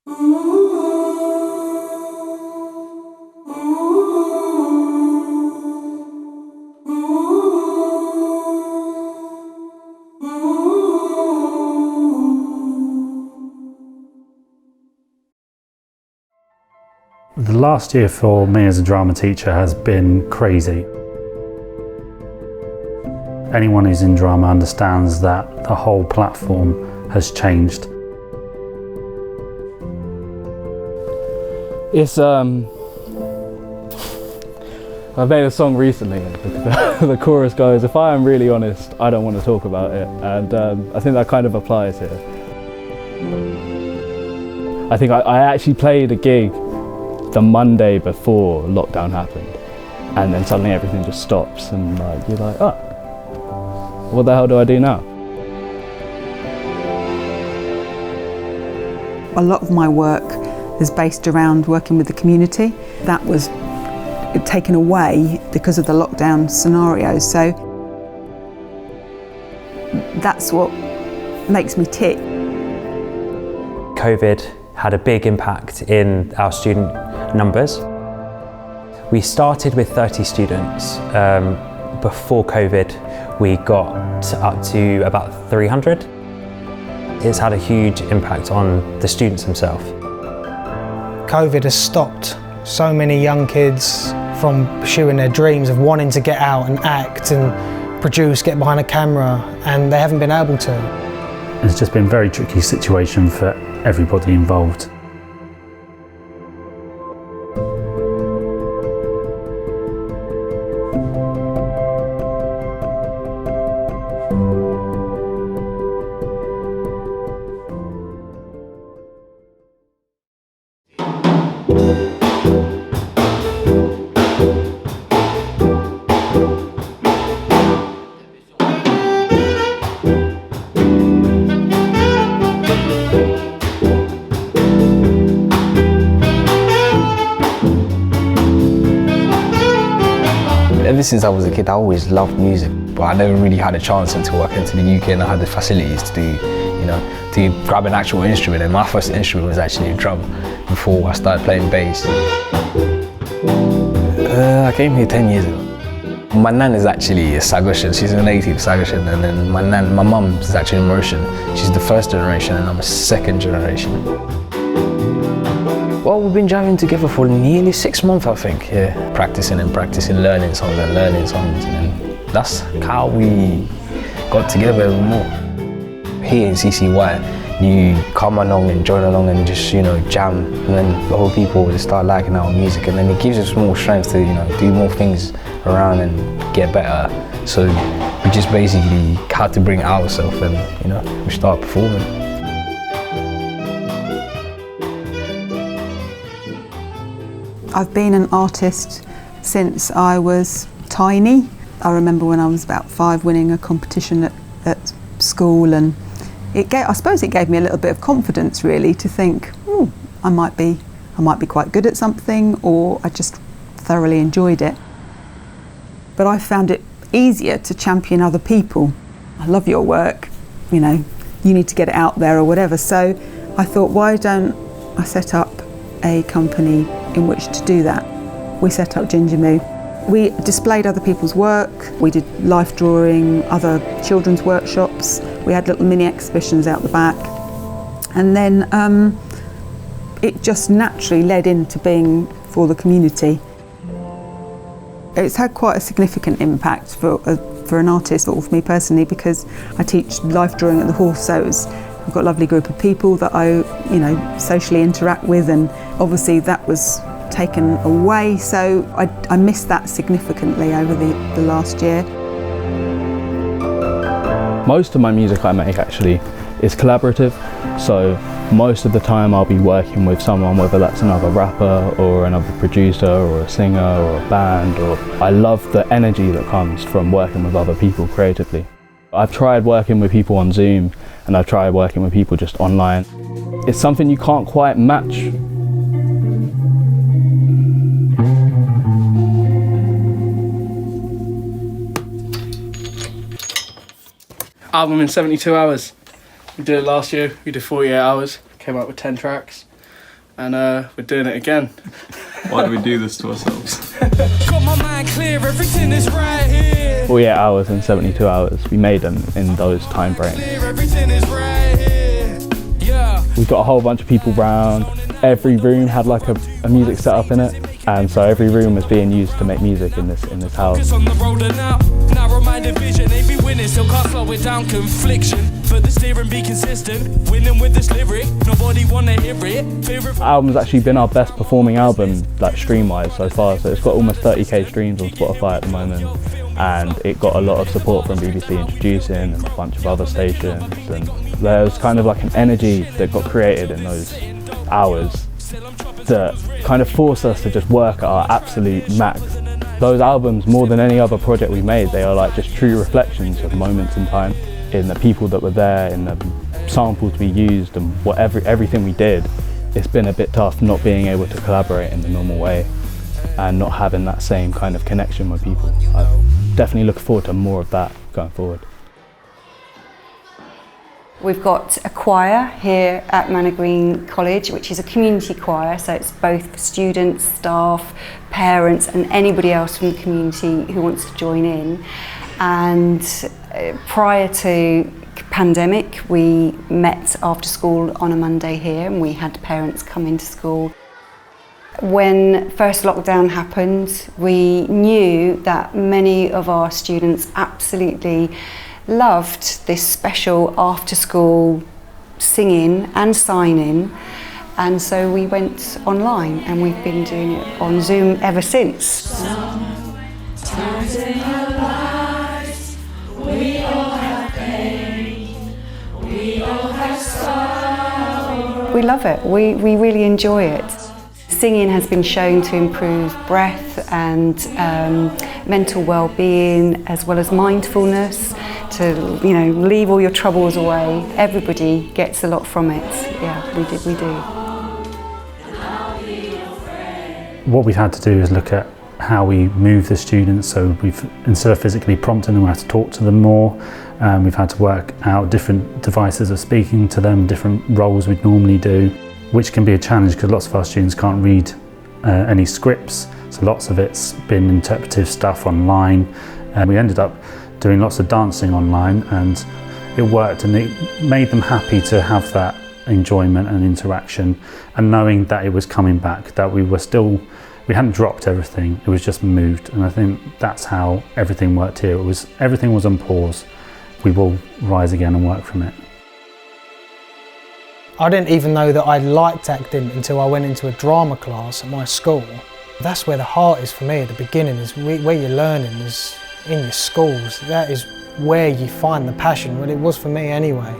The last year for me as a drama teacher has been crazy. Anyone who's in drama understands that the whole platform has changed. It's I made a song recently. The chorus goes, "If I am really honest, I don't want to talk about it," and I think that kind of applies here. I think I actually played a gig the Monday before lockdown happened, and then suddenly everything just stops, and you're like, oh, what the hell do I do now? A lot of my work is based around working with the community. That was taken away because of the lockdown scenarios, so that's what makes me tick. COVID had a big impact in our student numbers. We started with 30 students. Before COVID, we got up to about 300. It's had a huge impact on the students themselves. COVID has stopped so many young kids from pursuing their dreams of wanting to get out and act and produce, get behind a camera, and they haven't been able to. It's just been a very tricky situation for everybody involved. Ever since I was a kid, I always loved music, but I never really had a chance until I came to the UK and I had the facilities to do, to grab an actual instrument. And my first instrument was actually a drum before I started playing bass. I came here 10 years ago. My nan is actually a Sagosian, she's a native Sagosian, and then my mum is actually Mauritian. She's the first generation and I'm a second generation. Well, we've been jamming together for nearly 6 months, I think. Yeah, practicing, learning songs, and that's how we got together even more. Here in CCY, you come along and join along and just, jam, and then the whole people will start liking our music, and then it gives us more strength to, do more things around and get better. So we just basically had to bring ourselves and, we start performing. I've been an artist since I was tiny. I remember when I was about 5 winning a competition at school, and I suppose it gave me a little bit of confidence really to think, I might be quite good at something, or I just thoroughly enjoyed it. But I found it easier to champion other people. I love your work, you need to get it out there or whatever. So I thought, why don't I set up a company in which to do that? We set up Ginger Moo. We displayed other people's work, we did life drawing, other children's workshops, we had little mini exhibitions out the back, and then it just naturally led into being for the community. It's had quite a significant impact for an artist, or for me personally, because I teach life drawing at the Horse, so I've got a lovely group of people that I socially interact with, and obviously that was taken away, so I missed that significantly over the last year. Most of my music I make actually is collaborative, so most of the time I'll be working with someone, whether that's another rapper or another producer or a singer or a band. Or I love the energy that comes from working with other people creatively. I've tried working with people on Zoom, and I've tried working with people just online. It's something you can't quite match. Album in 72 hours. We did it last year, we did 48 hours, came out with 10 tracks. and we're doing it again. Why do we do this to ourselves? Got my mind clear, everything is right here. 48 hours and 72 hours, we made them in those time frames. Everything is right here. Yeah. We got a whole bunch of people round. Every room had like a music set up in it, and so every room was being used to make music in this house. On the road and out, narrow-minded vision, ain't be winning, still can't slow it down, confliction. But the steering be consistent, winning with this lyric, nobody wanna hear it. The album's actually been our best performing album, like stream-wise so far, so it's got almost 30k streams on Spotify at the moment, and it got a lot of support from BBC Introducing and a bunch of other stations, and there was kind of like an energy that got created in those hours that kind of forced us to just work at our absolute max. Those albums, more than any other project we made, they are like just true reflections of moments in time, in the people that were there, in the samples we used and everything we did. It's been a bit tough not being able to collaborate in the normal way and not having that same kind of connection with people. I definitely look forward to more of that going forward. We've got a choir here at Manor Green College, which is a community choir, so it's both for students, staff, parents and anybody else from the community who wants to join in. And prior to pandemic, we met after school on a Monday here and we had parents come into school. When first lockdown happened, we knew that many of our students absolutely loved this special after-school singing and signing, and so we went online and we've been doing it on Zoom ever since. Sometimes in our lives, we all have pain, we all have sorrow. We love it, we really enjoy it. Singing has been shown to improve breath and mental well-being, as well as mindfulness, to leave all your troubles away. Everybody gets a lot from it. Yeah, we do. What we've had to do is look at how we move the students, so instead of physically prompting them, we have to talk to them more. We've had to work out different devices of speaking to them, different roles we'd normally do, which can be a challenge because lots of our students can't read any scripts, so lots of it's been interpretive stuff online. We ended up doing lots of dancing online, and it worked, and it made them happy to have that enjoyment and interaction, and knowing that it was coming back, that we hadn't dropped everything, it was just moved. And I think that's how everything worked here. Everything was on pause. We will rise again and work from it. I didn't even know that I liked acting until I went into a drama class at my school. That's where the heart is for me at the beginning, is where you're learning is in your schools. That is where you find the passion, well it was for me anyway.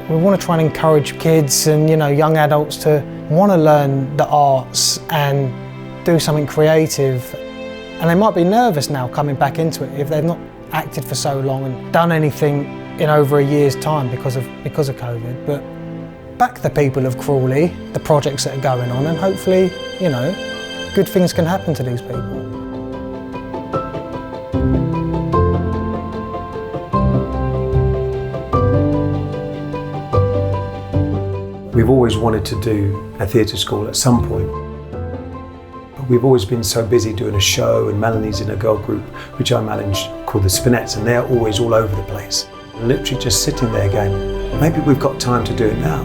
We want to try and encourage kids and young adults to want to learn the arts and do something creative. And they might be nervous now coming back into it if they've not acted for so long and done anything in over a year's time because of COVID. But back the people of Crawley, the projects that are going on, and hopefully, good things can happen to these people. We've always wanted to do a theatre school at some point, but we've always been so busy doing a show, and Melanie's in a girl group which I manage called the Spinettes, and they're always all over the place. Literally just sitting there going, maybe we've got time to do it now.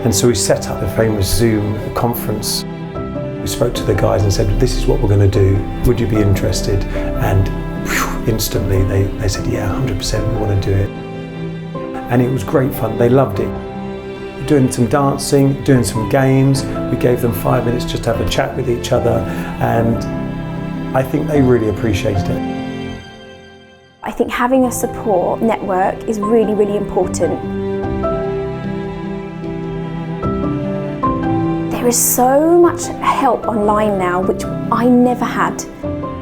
And so we set up the famous Zoom conference. We spoke to the guys and said, this is what we're going to do, would you be interested? And instantly they said, yeah, 100% we want to do it. And it was great fun, they loved it. Doing some dancing, doing some games. We gave them 5 minutes just to have a chat with each other, and I think they really appreciated it. I think having a support network is really, really important. There is so much help online now, which I never had.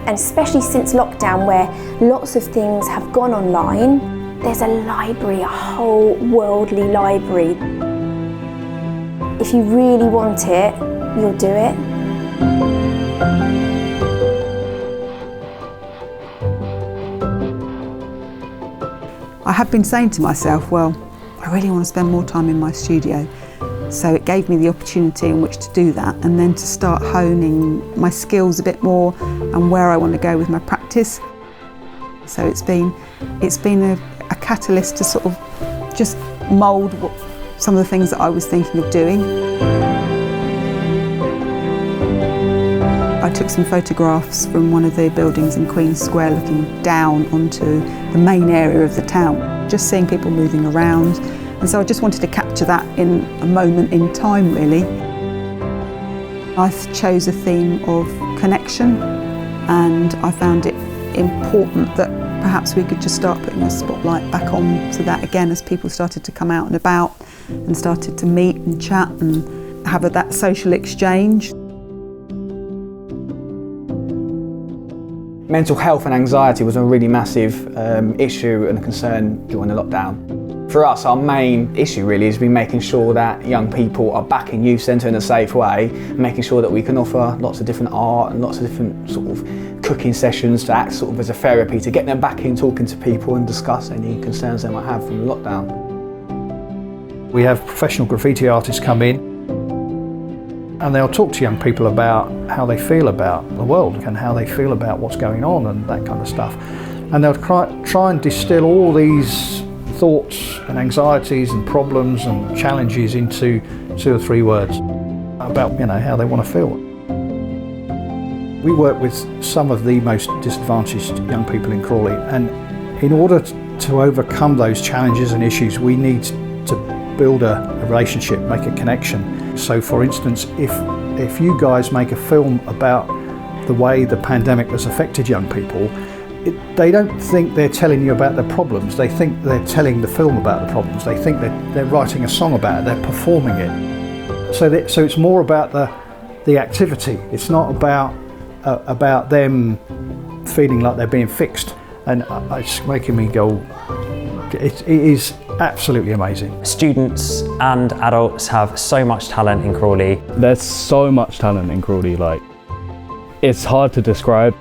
And especially since lockdown, where lots of things have gone online, there's a library, a whole worldly library. If you really want it, you'll do it. I have been saying to myself, well, I really want to spend more time in my studio. So it gave me the opportunity in which to do that, and then to start honing my skills a bit more and where I want to go with my practice. So it's been a catalyst to sort of just mould some of the things that I was thinking of doing. I took some photographs from one of the buildings in Queen Square looking down onto the main area of the town, just seeing people moving around. And so I just wanted to capture that in a moment in time, really. I chose a theme of connection, and I found it important that perhaps we could just start putting a spotlight back on to that again as people started to come out and about and started to meet and chat and have that social exchange. Mental health and anxiety was a really massive issue and a concern during the lockdown. For us, our main issue really has been making sure that young people are back in youth centre in a safe way, and making sure that we can offer lots of different art and lots of different sort of cooking sessions to act sort of as a therapy to get them back in talking to people and discuss any concerns they might have from the lockdown. We have professional graffiti artists come in and they'll talk to young people about how they feel about the world and how they feel about what's going on and that kind of stuff. And they'll try and distill all these thoughts and anxieties and problems and challenges into 2 or 3 words about, you know, how they want to feel. We work with some of the most disadvantaged young people in Crawley, and in order to overcome those challenges and issues, we need to build a relationship, make a connection. So for instance, if you guys make a film about the way the pandemic has affected young people, they don't think they're telling you about their problems, they think they're telling the film about the problems, they think they're writing a song about it, they're performing it. So it's more about the activity, it's not about them feeling like they're being fixed. And it's making me go, it is absolutely amazing. Students and adults have so much talent in Crawley. There's so much talent in Crawley, like, it's hard to describe.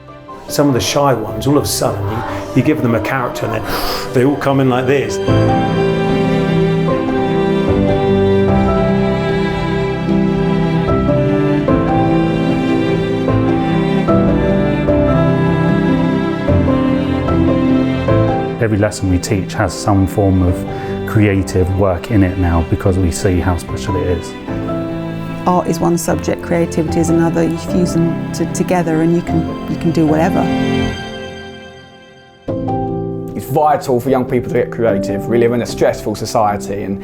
Some of the shy ones, all of a sudden, you give them a character and then they all come in like this. Every lesson we teach has some form of creative work in it now because we see how special it is. Art is one subject, creativity is another. You fuse them together and you can do whatever. It's vital for young people to get creative. We live in a stressful society, and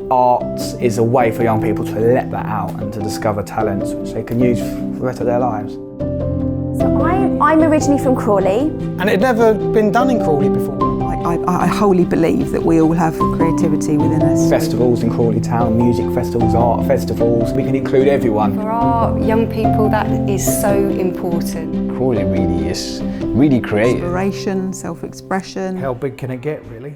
art is a way for young people to let that out and to discover talents which they can use for the rest of their lives. So I'm originally from Crawley. And it had never been done in Crawley before. I wholly believe that we all have creativity within us. Festivals in Crawley Town, music festivals, art festivals, we can include everyone. For our young people, that is so important. Crawley really is really creative. Inspiration, self-expression. How big can it get, really?